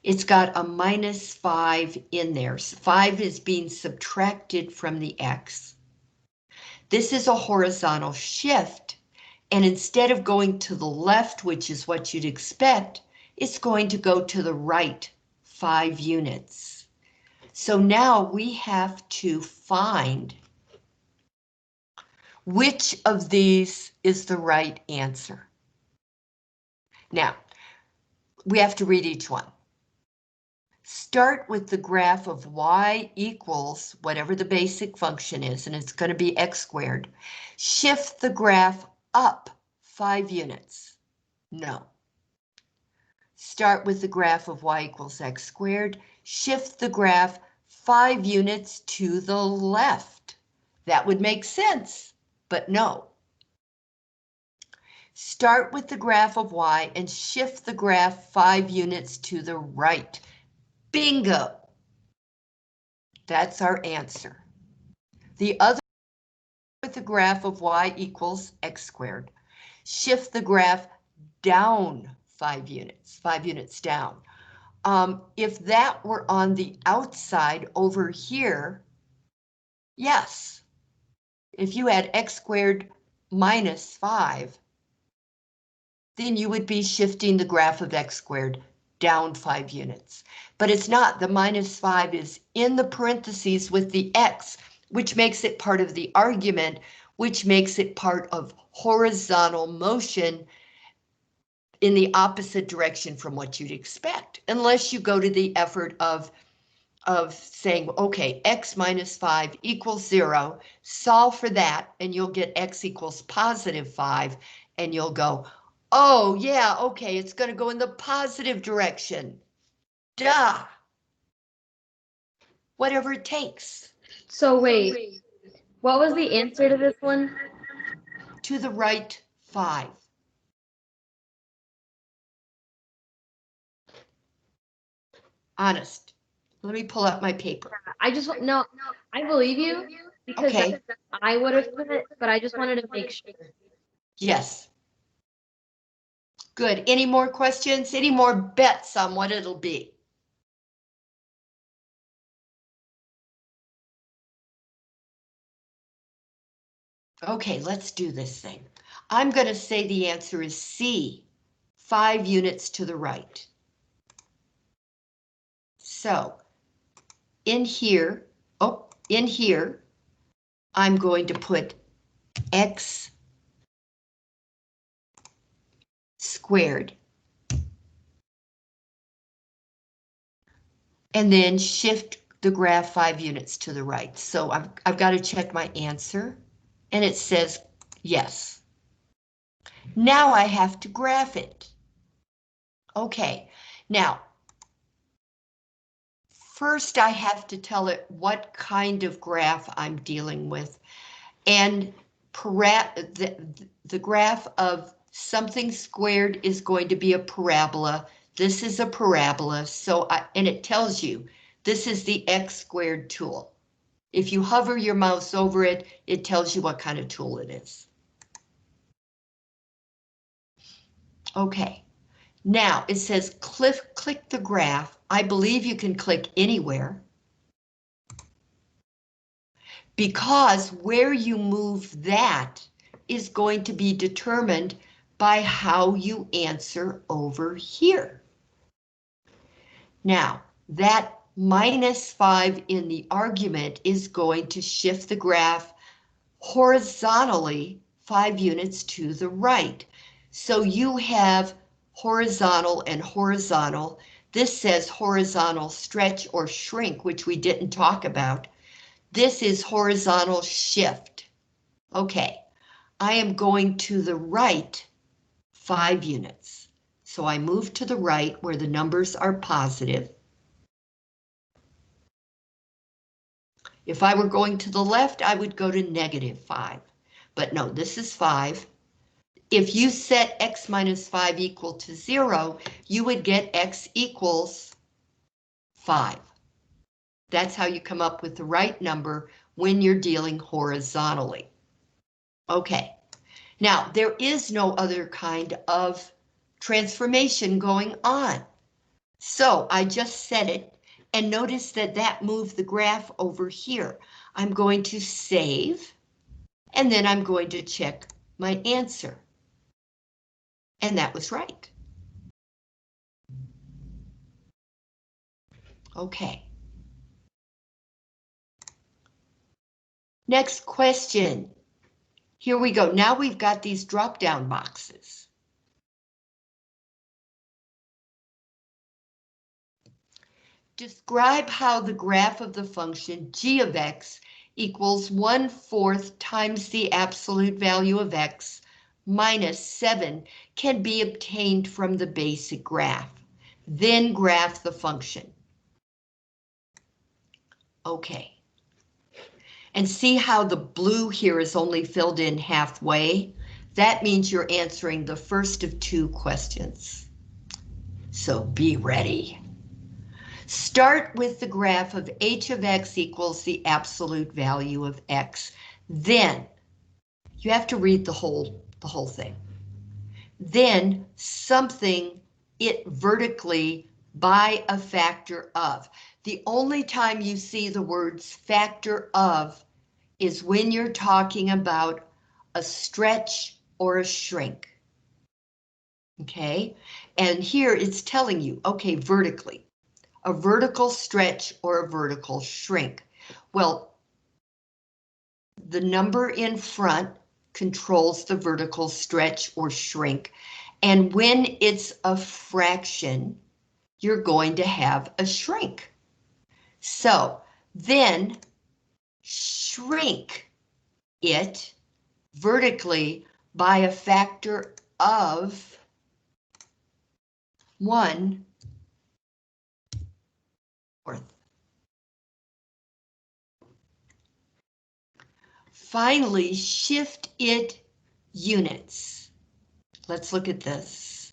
It's got a -5 in there. 5 is being subtracted from the x. This is a horizontal shift, and instead of going to the left, which is what you'd expect, it's going to go to the right 5 units. So now we have to find which of these is the right answer. Now, we have to read each one. Start with the graph of y equals whatever the basic function is, and it's going to be x squared. Shift the graph up 5 units. No. Start with the graph of y equals x squared. Shift the graph 5 units to the left. That would make sense, but no. Start with the graph of y and shift the graph 5 units to the right. Bingo! That's our answer. The other with the graph of y equals x squared. Shift the graph down 5 units down. If that were on the outside over here, yes. If you had x squared minus 5, then you would be shifting the graph of x squared down 5 units. But it's not. The -5 is in the parentheses with the x, which makes it part of the argument, which makes it part of horizontal motion in the opposite direction from what you'd expect, unless you go to the effort of saying, okay, x minus 5 equals 0, solve for that, and you'll get x equals positive 5, and you'll go, oh yeah, okay, it's going to go in the positive direction. Duh. Whatever it takes. So wait, what was the answer to this one? To the right 5. Honest. Let me pull out my paper. I just no, I believe you because Okay. that's what I would have put it, but I just wanted to make sure. Yes. Good. Any more questions? Any more bets on what it'll be? Okay, let's do this thing. I'm going to say the answer is C, 5 units to the right. So in here, I'm going to put x squared. And then shift the graph 5 units to the right. So I've got to check my answer, and it says yes. Now I have to graph it. Okay, now, first I have to tell it what kind of graph I'm dealing with, and the graph of something squared is going to be a parabola. This is a parabola, and it tells you this is the x squared tool. If you hover your mouse over it, it tells you what kind of tool it is. Okay, now it says click the graph. I believe you can click anywhere, because where you move that is going to be determined by how you answer over here. Now, that minus 5 in the argument is going to shift the graph horizontally 5 units to the right. So you have horizontal and horizontal. This says horizontal stretch or shrink, which we didn't talk about. This is horizontal shift. Okay, I am going to the right 5 units. So I move to the right where the numbers are positive. If I were going to the left, I would go to -5. But no, this is 5. If you set x minus 5 equal to 0, you would get x equals 5. That's how you come up with the right number when you're dealing horizontally. Okay, now there is no other kind of transformation going on. So I just set it, and notice that that moved the graph over here. I'm going to save, and then I'm going to check my answer. And that was right. Okay. Next question. Here we go. Now we've got these drop-down boxes. Describe how the graph of the function g of x equals 1/4 times the absolute value of x minus 7 can be obtained from the basic graph. Then graph the function. Okay. And see how the blue here is only filled in halfway? That means you're answering the first of 2 questions. So be ready. Start with the graph of h of x equals the absolute value of x. Then you have to read the whole thing. Then something it vertically by a factor of. The only time you see the words factor of is when you're talking about a stretch or a shrink. Okay, and here it's telling you, okay, vertically. A vertical stretch or a vertical shrink. Well, the number in front controls the vertical stretch or shrink. And when it's a fraction, you're going to have a shrink. So then shrink it vertically by a factor of 1/4. Finally, shift it units. Let's look at this.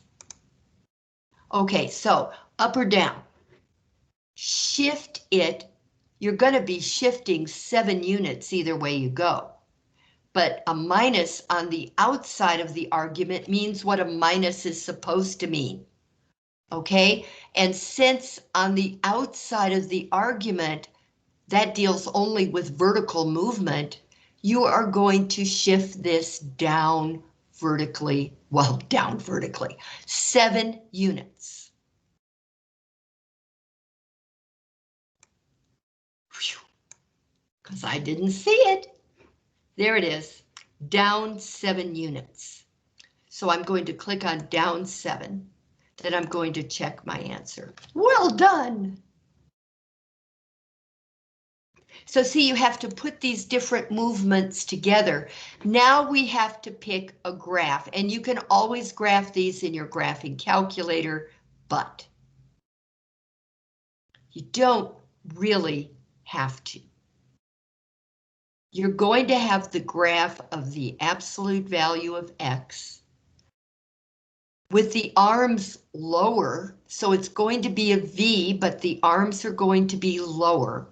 Okay, so up or down. Shift it. You're going to be shifting 7 units either way you go. But a minus on the outside of the argument means what a minus is supposed to mean. Okay, and since on the outside of the argument, that deals only with vertical movement, you are going to shift this down vertically, well, down vertically, 7 units. Because I didn't see it. There it is, down 7 units. So I'm going to click on down 7, then I'm going to check my answer. Well done. So see, you have to put these different movements together. Now we have to pick a graph, and you can always graph these in your graphing calculator, but you don't really have to. You're going to have the graph of the absolute value of X with the arms lower, so it's going to be a V, but the arms are going to be lower.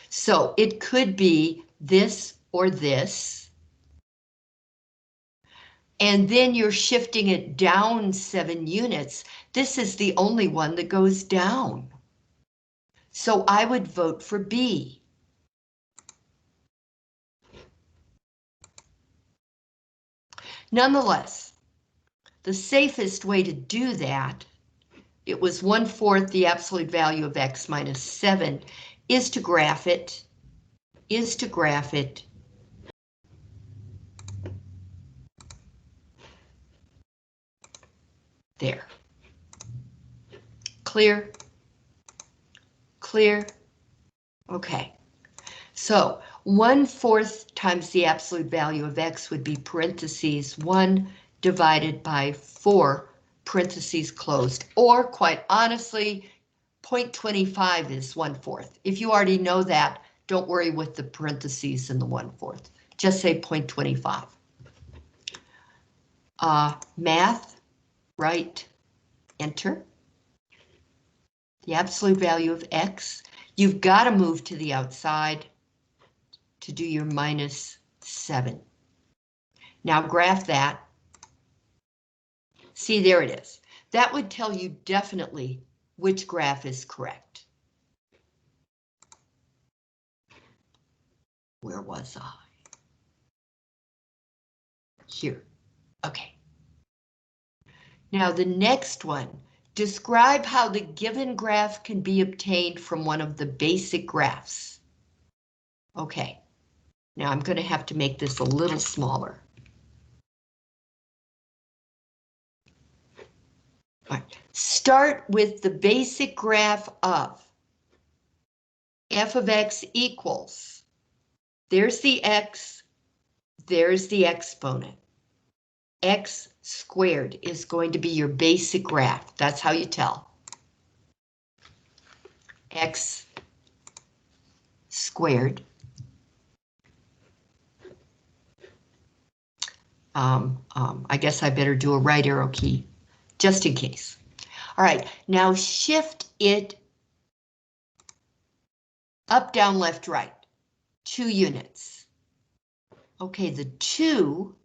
So it could be this or this. And then you're shifting it down 7 units. This is the only one that goes down. So I would vote for B. Nonetheless, the safest way to do that, it was 1/4 the absolute value of X minus 7, is to graph it, there. Clear? Clear? Okay. So 1/4 times the absolute value of X would be parentheses 1 divided by 4, parentheses closed, or quite honestly, 0.25 is 1/4. If you already know that, don't worry with the parentheses and the 1/4. Just say 0.25. Math, right, enter. The absolute value of X. You've got to move to the outside to do your minus 7. Now graph that. See, there it is. That would tell you definitely which graph is correct. Where was I? Here. Okay. Now the next one, describe how the given graph can be obtained from one of the basic graphs. Okay. Now I'm going to have to make this a little smaller. All right. Start with the basic graph of f of x equals, there's the x, there's the exponent. X squared is going to be your basic graph. That's how you tell. X squared. I guess I better do a right arrow key, just in case. All right, now shift it up, down, left, right, 2 units. Okay, the 2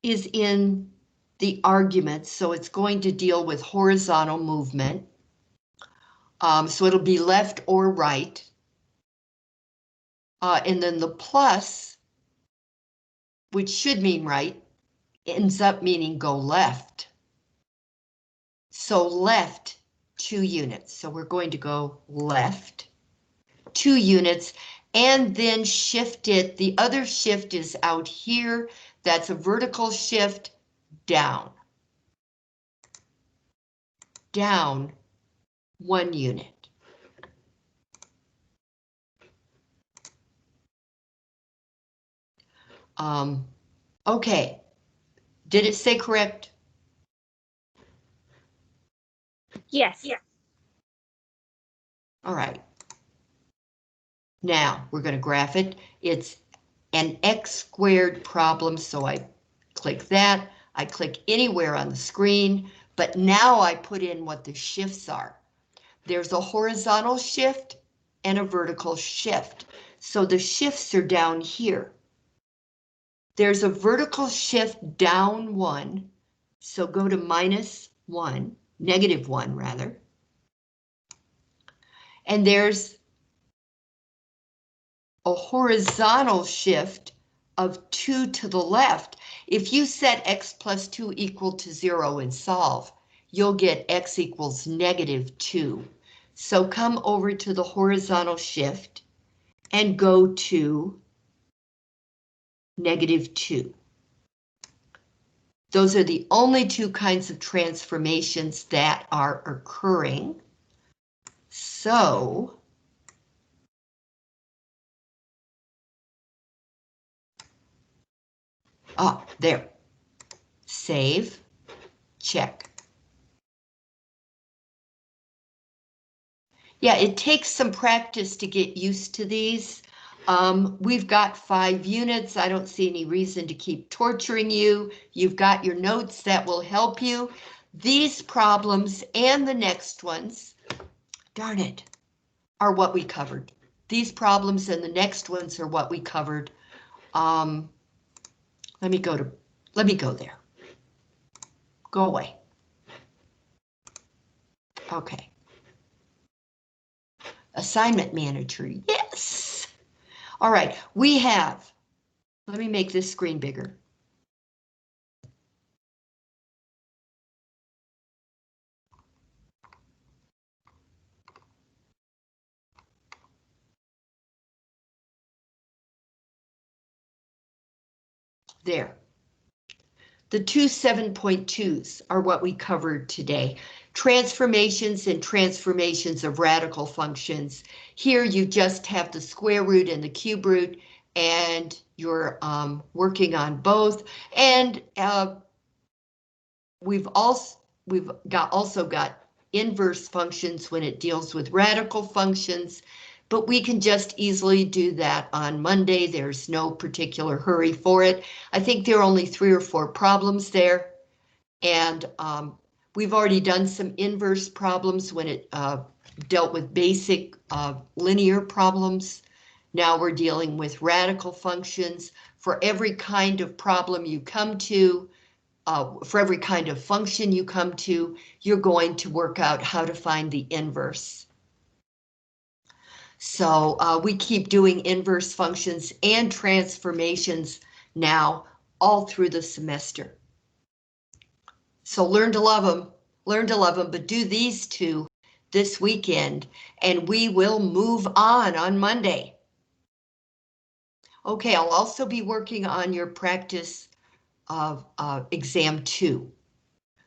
is in the argument, so it's going to deal with horizontal movement. So it'll be left or right. And then the plus, which should mean right, ends up meaning go left. So left 2 units. So we're going to go left 2 units, and then shift it. The other shift is out here. That's a vertical shift down. Down 1 unit. Okay. Did it say correct? Yes. All right. Now we're going to graph it. It's an x squared problem, so I click that. I click anywhere on the screen, but now I put in what the shifts are. There's a horizontal shift and a vertical shift. So the shifts are down here. There's a vertical shift down 1, so go to -1, -1 rather. And there's a horizontal shift of 2 to the left. If you set x plus 2 equal to 0 and solve, you'll get x equals -2. So come over to the horizontal shift and go to -2. Those are the only 2 kinds of transformations that are occurring. So there. Save, check. Yeah, it takes some practice to get used to these. We've got 5 units. I don't see any reason to keep torturing you. You've got your notes that will help you. These problems and the next ones, darn it, are what we covered. These problems and the next ones are what we covered. Let me go there. Go away. Okay. Assignment manager, yes. All right, we have, let me make this screen bigger. There. The 2 7.2s are what we covered today. Transformations and transformations of radical functions. Here you just have the square root and the cube root, and you're working on both. And we've also got inverse functions when it deals with radical functions, but we can just easily do that on Monday. There's no particular hurry for it. I think there are only 3 or 4 problems there, and we've already done some inverse problems when it dealt with basic linear problems. Now we're dealing with radical functions. For every kind of problem you come to, for every kind of function you come to, you're going to work out how to find the inverse. So we keep doing inverse functions and transformations now all through the semester. So learn to love them, but do these 2 this weekend, and we will move on Monday. Okay, I'll also be working on your practice of exam 2,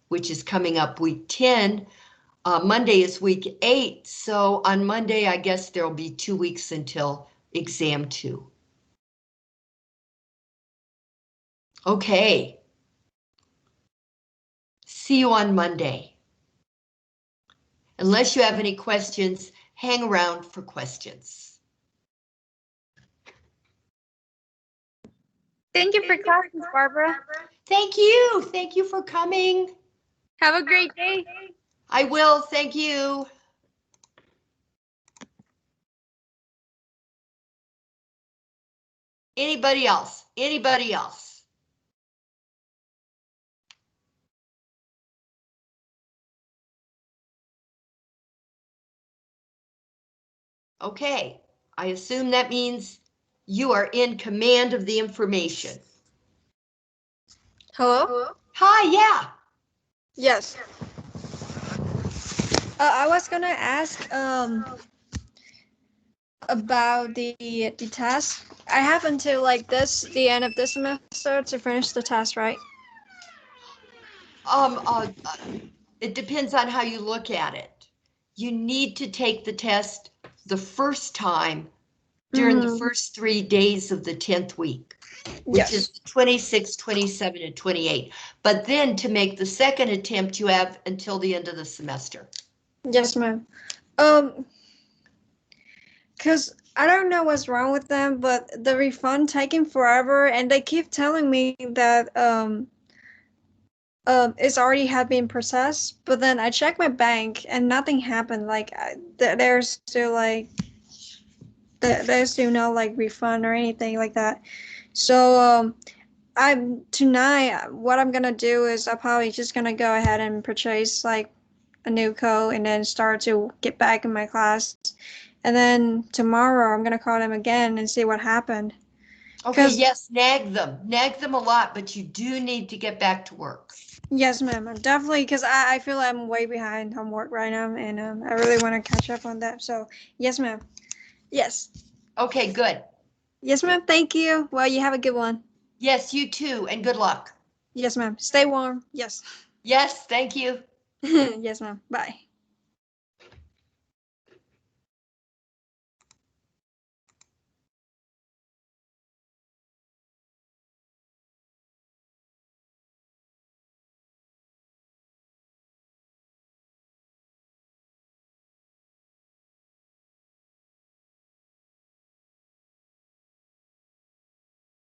which is coming up week 10. Monday is week 8, so on Monday, I guess there'll be 2 weeks until exam 2. Okay. See you on Monday. Unless you have any questions, hang around for questions. Thank you for classes, Barbara. Thank you. Thank you for coming. Have a great day. I will. Thank you. Anybody else? Anybody else? Okay. I assume that means you are in command of the information. Hello? Hi, yeah. Yes. I was gonna ask, about the test. I have until like the end of this semester to finish the test, right? Um, uh, uh, it depends on how you look at it. You need to take the test the first time during the first 3 days of the 10th week, which is 26, 27, and 28. But then to make the second attempt, you have until the end of the semester. Yes, ma'am. Cause I don't know what's wrong with them, but the refund taking forever, and they keep telling me that it's already had been processed. But then I checked my bank and nothing happened. Like there's still like there's still no like refund or anything like that. So I'm tonight. What I'm gonna do is I'm probably just gonna go ahead and purchase like a new code and then start to get back in my class. And then tomorrow I'm gonna call them again and see what happened. Okay, yes, nag them a lot, but you do need to get back to work. Yes, ma'am. Definitely, because I feel like I'm way behind homework right now, and I really want to catch up on that. So, yes, ma'am. Yes. Okay, good. Yes, ma'am. Thank you. Well, you have a good one. Yes, you too, and good luck. Yes, ma'am. Stay warm. Yes. Yes, thank you. Yes, ma'am. Bye.